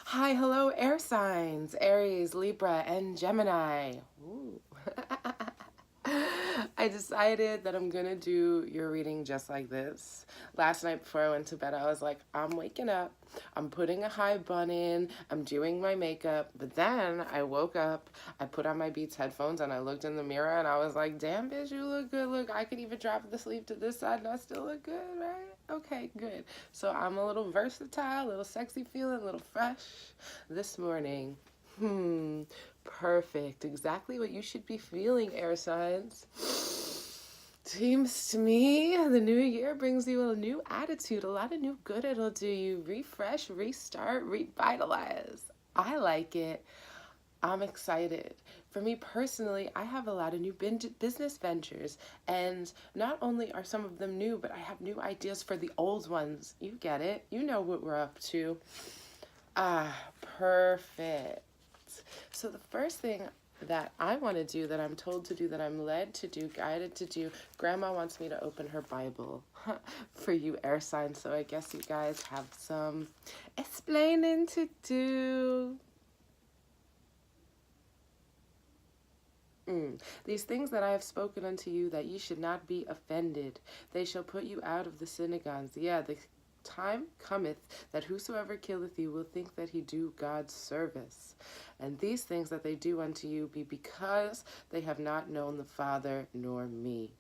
Hi, hello, air signs, Aries, Libra, and Gemini. Ooh. I decided that I'm gonna do your reading just like this. Last night before I went to bed, I was like, I'm waking up, I'm putting a high bun in, I'm doing my makeup, but then I woke up, I put on my Beats headphones, and I looked in the mirror, and I was like, damn, bitch, you look good. Look, I could even drop the sleeve to this side, and I still look good, right? Okay, good. So I'm a little versatile, a little sexy feeling, a little fresh this morning. Perfect. Exactly what you should be feeling, air signs. Seems to me the new year brings you a new attitude, a lot of new good it'll do you. Refresh, restart, revitalize. I like it. I'm excited. For me personally, I have a lot of new business ventures, and not only are some of them new, but I have new ideas for the old ones. You get it. You know what we're up to. Ah, perfect. So the first thing that I want to do, that I'm told to do, that I'm led to do, guided to do, Grandma wants me to open her Bible for you air signs, so I guess you guys have some explaining to do. These things that I have spoken unto you, that ye should not be offended, they shall put you out of the synagogues. Yeah, the time cometh that whosoever killeth you will think that he do God's service. And these things that they do unto you be because they have not known the Father nor me.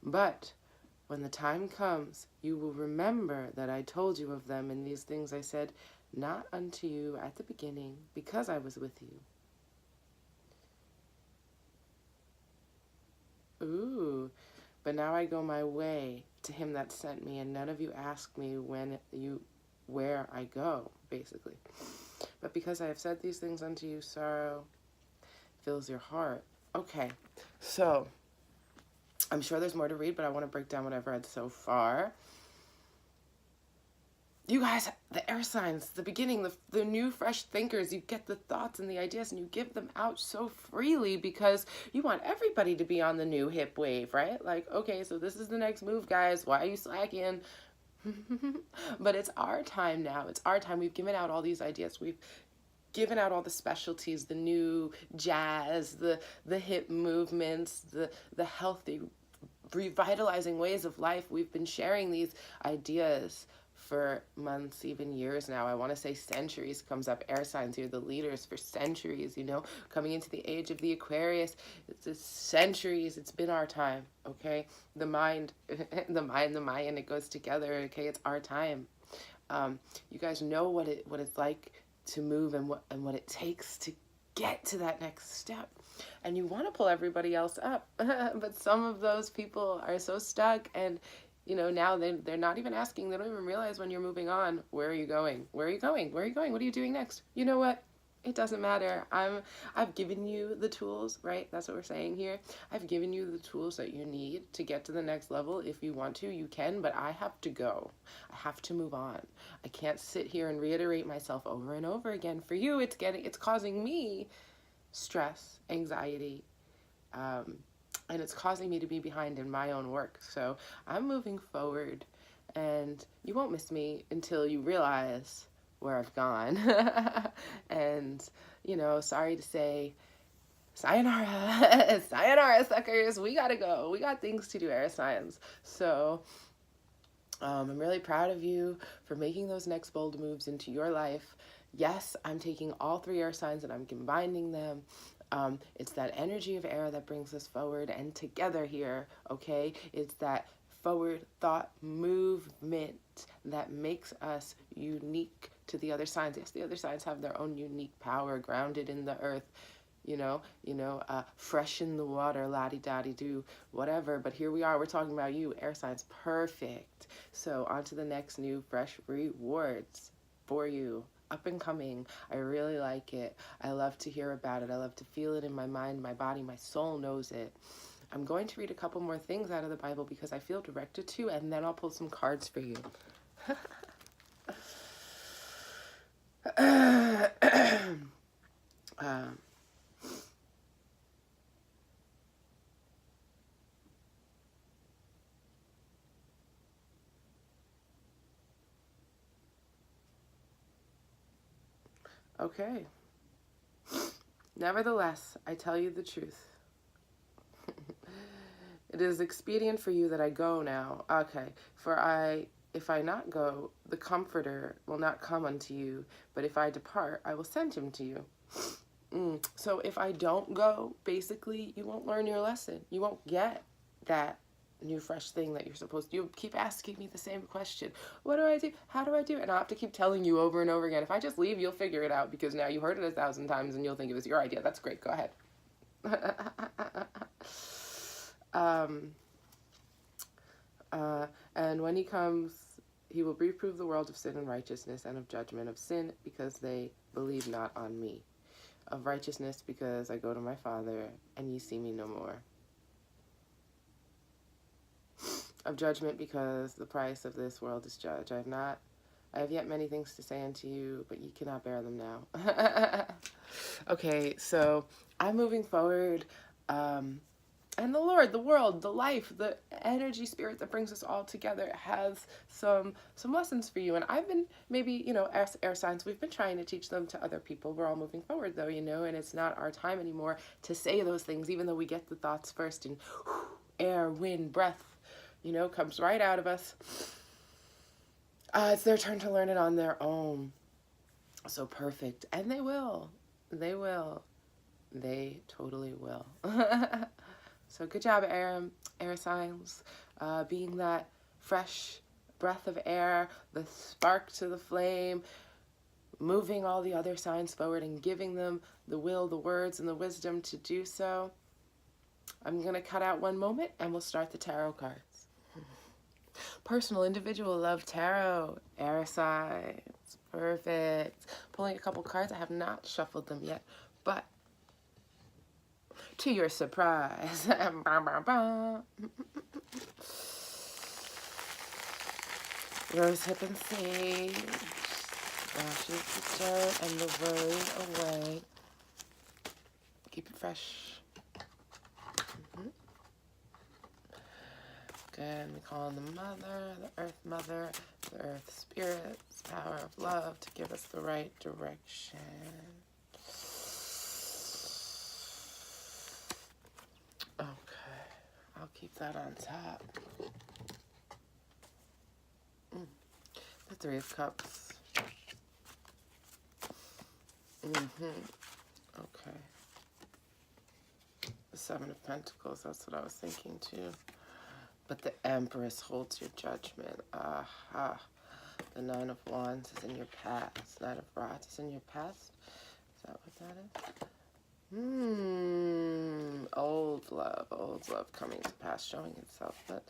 But when the time comes, you will remember that I told you of them, and these things I said not unto you at the beginning, because I was with you. Ooh, but now I go my way to him that sent me, and none of you ask me where I go, basically. But because I have said these things unto you, sorrow fills your heart. Okay, so I'm sure there's more to read, but I want to break down what I've read so far. You guys, the air signs, the beginning, the new fresh thinkers, you get the thoughts and the ideas and you give them out so freely because you want everybody to be on the new hip wave, right? Like, okay, so this is the next move, guys. Why are you slacking? But it's our time now. It's our time. We've given out all these ideas. We've given out all the specialties, the new jazz, the hip movements, the healthy, revitalizing ways of life. We've been sharing these ideas for months, even years now. I want to say centuries comes up. Air signs, you're the leaders for centuries, coming into the age of the Aquarius. It's centuries. It's been our time, okay? The mind, the Maya, and it goes together, okay? It's our time. You guys know what it's like to move, and what it takes to get to that next step. And you want to pull everybody else up, but some of those people are so stuck, and now they're not even asking. They don't even realize when you're moving on. Where are you going? Where are you going? Where are you going? What are you doing next? You know what? It doesn't matter. I've given you the tools, right? That's what we're saying here. I've given you the tools that you need to get to the next level. If you want to, you can, but I have to go. I have to move on. I can't sit here and reiterate myself over and over again. For you, it's causing me stress, anxiety, and it's causing me to be behind in my own work. So I'm moving forward, and you won't miss me until you realize where I've gone. And, sorry to say, sayonara, sayonara, suckers. We gotta go. We got things to do, air signs. So I'm really proud of you for making those next bold moves into your life. Yes, I'm taking all three air signs and I'm combining them. It's that energy of air that brings us forward and together here, okay? It's that forward thought movement that makes us unique to the other signs. Yes, the other signs have their own unique power grounded in the earth, fresh in the water, la-di-da-di-do, whatever. But here we are, we're talking about you, air signs, perfect. So on to the next new fresh rewards for you. Up and coming. I really like it. I love to hear about it. I love to feel it in my mind, my body, my soul knows it. I'm going to read a couple more things out of the Bible because I feel directed to, and then I'll pull some cards for you. Okay. Nevertheless, I tell you the truth. It is expedient for you that I go now. Okay. If I not go, the Comforter will not come unto you. But if I depart, I will send him to you. So if I don't go, basically, you won't learn your lesson. You won't get that new fresh thing that you're supposed to. You keep asking me the same question. What do I do? How do I do it? And I'll have to keep telling you over and over again. If I just leave, you'll figure it out because now you heard it 1,000 times and you'll think it was your idea. That's great. Go ahead. And when he comes, he will reprove the world of sin and righteousness, and of judgment, of sin because they believe not on me, of righteousness because I go to my Father and ye see me no more, of judgment because the price of this world is judged. I have yet many things to say unto you, but ye cannot bear them now. Okay, so I'm moving forward. And the Lord, the world, the life, the energy spirit that brings us all together has some lessons for you. And I've been, maybe, air signs, we've been trying to teach them to other people. We're all moving forward though, and it's not our time anymore to say those things, even though we get the thoughts first and air, wind, breath, comes right out of us. It's their turn to learn it on their own. So perfect. And they will. They will. They totally will. So good job, air signs, being that fresh breath of air, the spark to the flame, moving all the other signs forward and giving them the will, the words, and the wisdom to do so. I'm going to cut out one moment and we'll start the tarot cards. Personal, individual, love, tarot, air signs. Perfect. Pulling a couple cards. I have not shuffled them yet, but to your surprise. Rose hip and sage. Washes the dirt and the worry away. Keep it fresh. Good. We call on the mother, the earth mother, the earth spirits, power of love to give us the right direction. Okay, I'll keep that on top. The Three of Cups. Okay. The Seven of Pentacles, that's what I was thinking too. But the Empress holds your judgment. Aha. The Nine of Wands is in your past. Nine of Rods is in your past. Is that what that is? Old love coming to pass, showing itself, but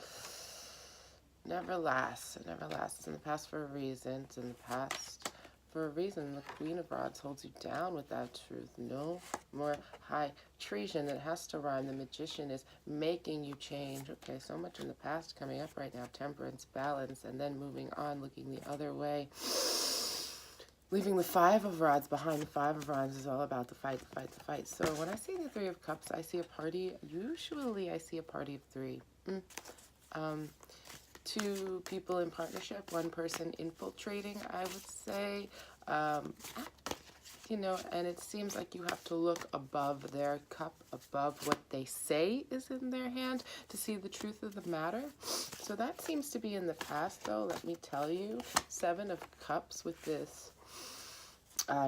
never lasts. It never lasts. It's in the past for a reason. It's in the past for a reason. The Queen of Rods holds you down with that truth. No more high treason. It has to rhyme. The Magician is making you change. Okay, so much in the past coming up right now. Temperance, balance, and then moving on, looking the other way. Leaving the Five of Rods behind. The Five of Rods is all about the fight, the fight, the fight. So when I see the Three of Cups, I see a party. Usually I see a party of three. Two people in partnership, one person infiltrating, I would say. And it seems like you have to look above their cup, above what they say is in their hand to see the truth of the matter. So that seems to be in the past, though, let me tell you. Seven of Cups with this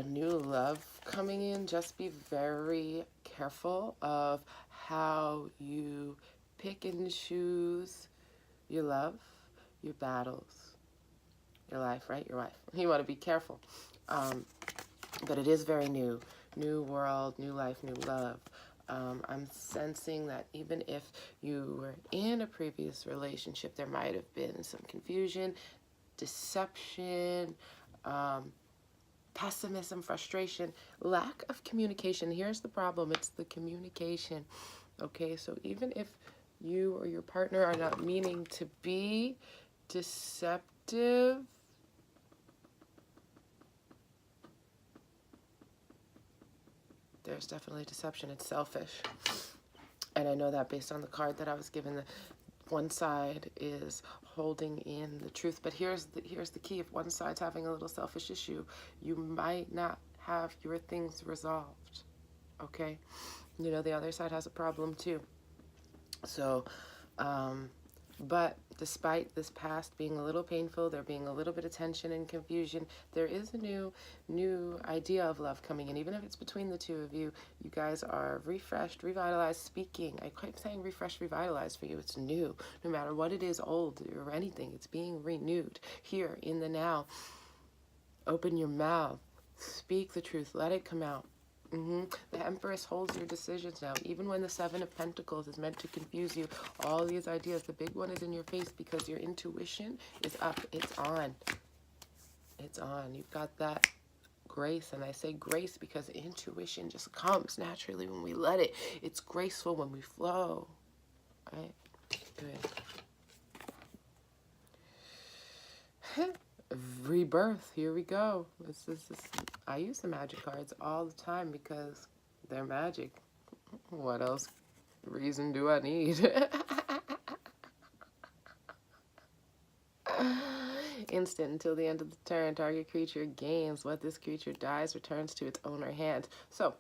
new love coming in. Just be very careful of how you pick and choose your love, your battles, your life, right? Your wife. You want to be careful. But it is very new. New world, new life, new love. I'm sensing that even if you were in a previous relationship, there might have been some confusion, deception, pessimism, frustration, lack of communication. Here's the problem. It's the communication. Okay, so even if you or your partner are not meaning to be deceptive, there's definitely deception. It's selfish. And I know that based on the card that I was given. The one side is holding in the truth. But here's the key. If one side's having a little selfish issue, you might not have your things resolved, okay? You know, the other side has a problem too. So, but despite this past being a little painful, there being a little bit of tension and confusion, there is a new idea of love coming in. Even if it's between the two of you, you guys are refreshed, revitalized, speaking. I keep saying refreshed, revitalized for you. It's new. No matter what it is, old or anything, it's being renewed here in the now. Open your mouth. Speak the truth. Let it come out. The Empress holds your decisions now. Even when the Seven of Pentacles is meant to confuse you, all these ideas, the big one is in your face because your intuition is up. It's on. It's on. You've got that grace. And I say grace because intuition just comes naturally when we let it. It's graceful when we flow. Right? Good. Rebirth. Here we go. I use the magic cards all the time because they're magic. What else reason do I need? Instant until the end of the turn. Target creature gains. What this creature dies returns to its owner hand. So,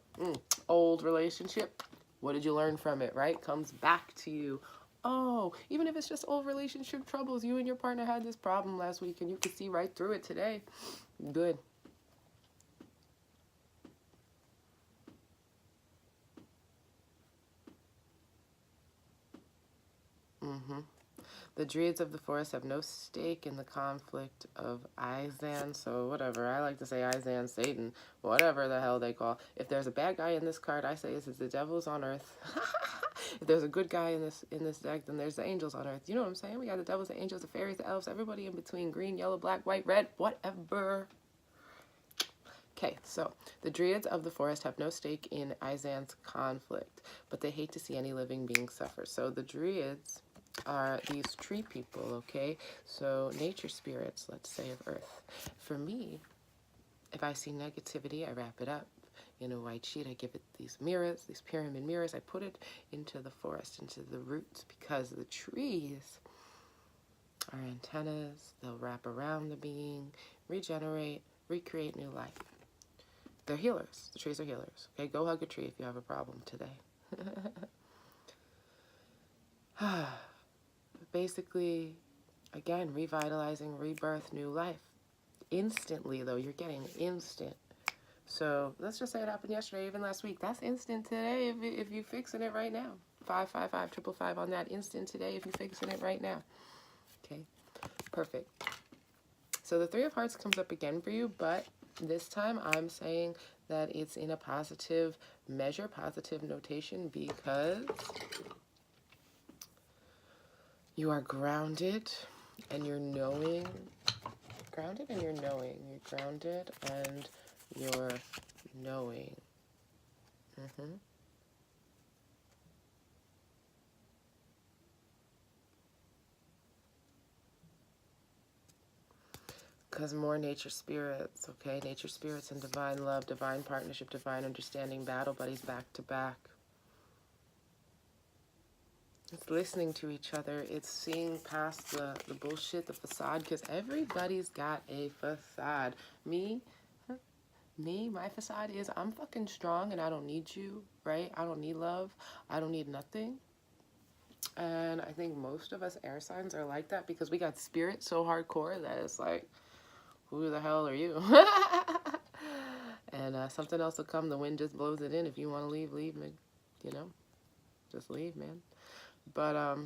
old relationship. What did you learn from it, right? Comes back to you. Oh, even if it's just old relationship troubles, you and your partner had this problem last week and you could see right through it today. Good. The Druids of the Forest have no stake in the conflict of Izan, so whatever. I like to say Izan, Satan, whatever the hell they call. If there's a bad guy in this card, I say it's the devils on earth. If there's a good guy in this deck, then there's the angels on earth. You know what I'm saying? We got the devils, the angels, the fairies, the elves, everybody in between. Green, yellow, black, white, red, whatever. Okay, so the Druids of the Forest have no stake in Izan's conflict, but they hate to see any living being suffer. So the Druids are these tree people, okay? So nature spirits, let's say, of earth. For me, if I see negativity, I wrap it up in a white sheet. I give it these mirrors, these pyramid mirrors. I put it into the forest, into the roots, because the trees are antennas. They'll wrap around the being, regenerate, recreate new life. They're healers. The trees are healers. Okay, go hug a tree if you have a problem today. Basically, again, revitalizing, rebirth, new life. Instantly, though, you're getting instant. So let's just say it happened yesterday, even last week. That's instant today if you're fixing it right now. 555 on that. Instant today if you're fixing it right now. Okay, perfect. So the Three of Hearts comes up again for you, but this time I'm saying that it's in a positive measure, positive notation, because you are grounded and you're knowing. Grounded and you're knowing. You're grounded and you're knowing. Because more nature spirits, okay? Nature spirits and divine love, divine partnership, divine understanding, battle buddies back to back. It's listening to each other. It's seeing past the bullshit, the facade, because everybody's got a facade. Me, my facade is I'm fucking strong and I don't need you, right? I don't need love. I don't need nothing. And I think most of us air signs are like that because we got spirit so hardcore that it's like, who the hell are you? And something else will come. The wind just blows it in. If you want to leave, leave, man. You know? Just leave, man. But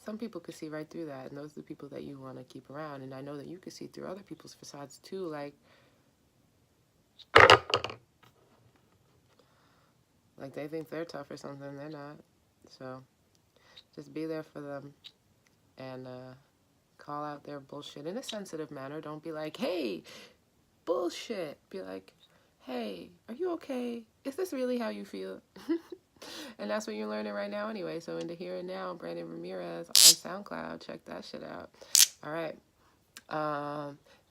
some people could see right through that, and those are the people that you want to keep around. And I know that you could see through other people's facades too, like they think they're tough or something. They're not. So just be there for them and call out their bullshit in a sensitive manner. Don't be like, hey, bullshit. Be like, hey, are you okay? Is this really how you feel? And that's what you're learning right now anyway. So into Here and Now, Brandon Ramirez on SoundCloud. Check that shit out. All right.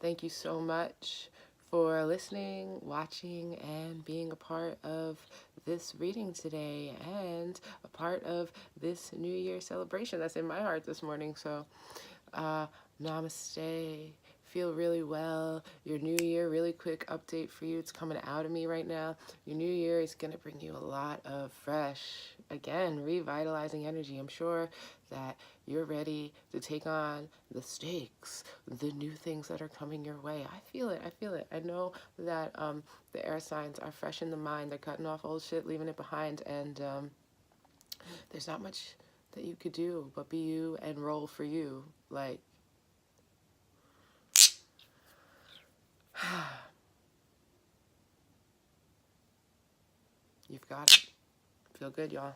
Thank you so much for listening, watching, and being a part of this reading today and a part of this New Year celebration that's in my heart this morning. So namaste. feel really well. Your new year, really quick update for you. It's coming out of me right now. Your new year is going to bring you a lot of fresh, again, revitalizing energy. I'm sure that you're ready to take on the stakes, the new things that are coming your way. I feel it. I feel it. I know that the air signs are fresh in the mind. They're cutting off old shit, leaving it behind, and there's not much that you could do but be you and roll for you. Like, you've got it. Feel good, y'all.